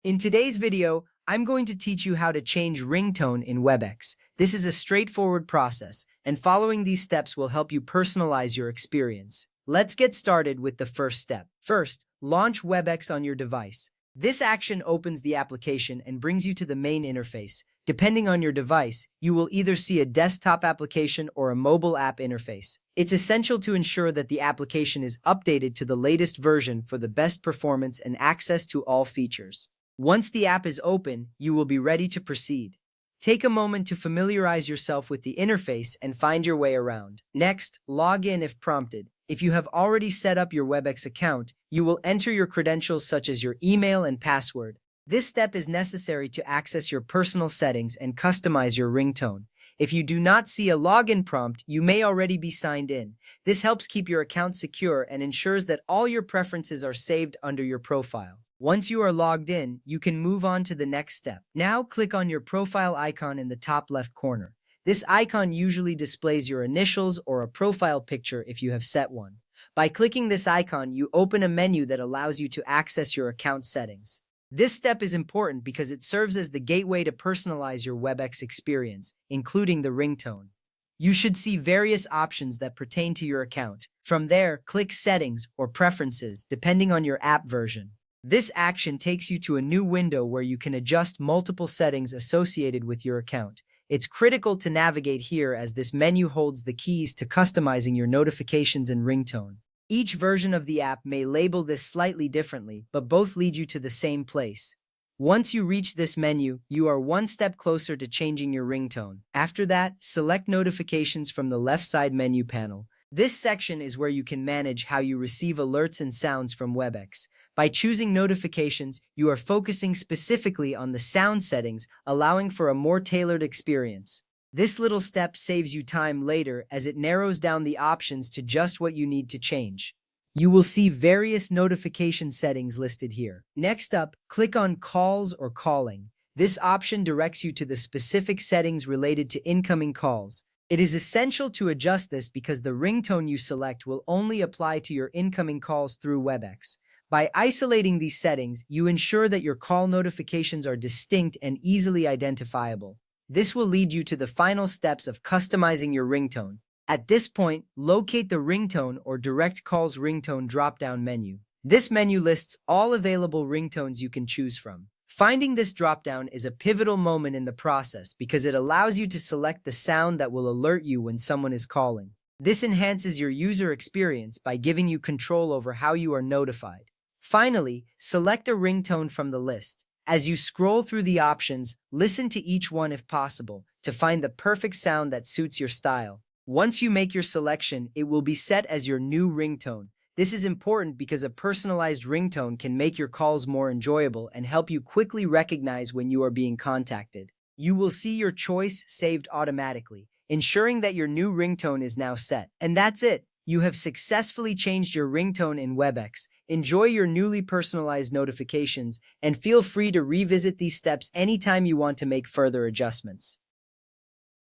In today's video, I'm going to teach you how to change ringtone in Webex. This is a straightforward process, and following these steps will help you personalize your experience. Let's get started with the first step. First, launch Webex on your device. This action opens the application and brings you to the main interface. Depending on your device, you will either see a desktop application or a mobile app interface. It's essential to ensure that the application is updated to the latest version for the best performance and access to all features. Once the app is open, you will be ready to proceed. Take a moment to familiarize yourself with the interface and find your way around. Next, log in if prompted. If you have already set up your Webex account, you will enter your credentials such as your email and password. This step is necessary to access your personal settings and customize your ringtone. If you do not see a login prompt, you may already be signed in. This helps keep your account secure and ensures that all your preferences are saved under your profile. Once you are logged in, you can move on to the next step. Now click on your profile icon in the top left corner. This icon usually displays your initials or a profile picture if you have set one. By clicking this icon, you open a menu that allows you to access your account settings. This step is important because it serves as the gateway to personalize your Webex experience, including the ringtone. You should see various options that pertain to your account. From there, click Settings or Preferences, depending on your app version. This action takes you to a new window where you can adjust multiple settings associated with your account. It's critical to navigate here as this menu holds the keys to customizing your notifications and ringtone. Each version of the app may label this slightly differently, but both lead you to the same place. Once you reach this menu, you are one step closer to changing your ringtone. After that, select Notifications from the left side menu panel. This section is where you can manage how you receive alerts and sounds from Webex. By choosing Notifications, you are focusing specifically on the sound settings, allowing for a more tailored experience. This little step saves you time later as it narrows down the options to just what you need to change. You will see various notification settings listed here. Next up, click on Calls or Calling. This option directs you to the specific settings related to incoming calls. It is essential to adjust this because the ringtone you select will only apply to your incoming calls through Webex. By isolating these settings, you ensure that your call notifications are distinct and easily identifiable. This will lead you to the final steps of customizing your ringtone. At this point, locate the Ringtone or Direct Calls Ringtone drop-down menu. This menu lists all available ringtones you can choose from. Finding this drop-down is a pivotal moment in the process because it allows you to select the sound that will alert you when someone is calling. This enhances your user experience by giving you control over how you are notified. Finally, select a ringtone from the list. As you scroll through the options, listen to each one if possible to find the perfect sound that suits your style. Once you make your selection, it will be set as your new ringtone. This is important because a personalized ringtone can make your calls more enjoyable and help you quickly recognize when you are being contacted. You will see your choice saved automatically, ensuring that your new ringtone is now set. And that's it. You have successfully changed your ringtone in Webex. Enjoy your newly personalized notifications and feel free to revisit these steps anytime you want to make further adjustments.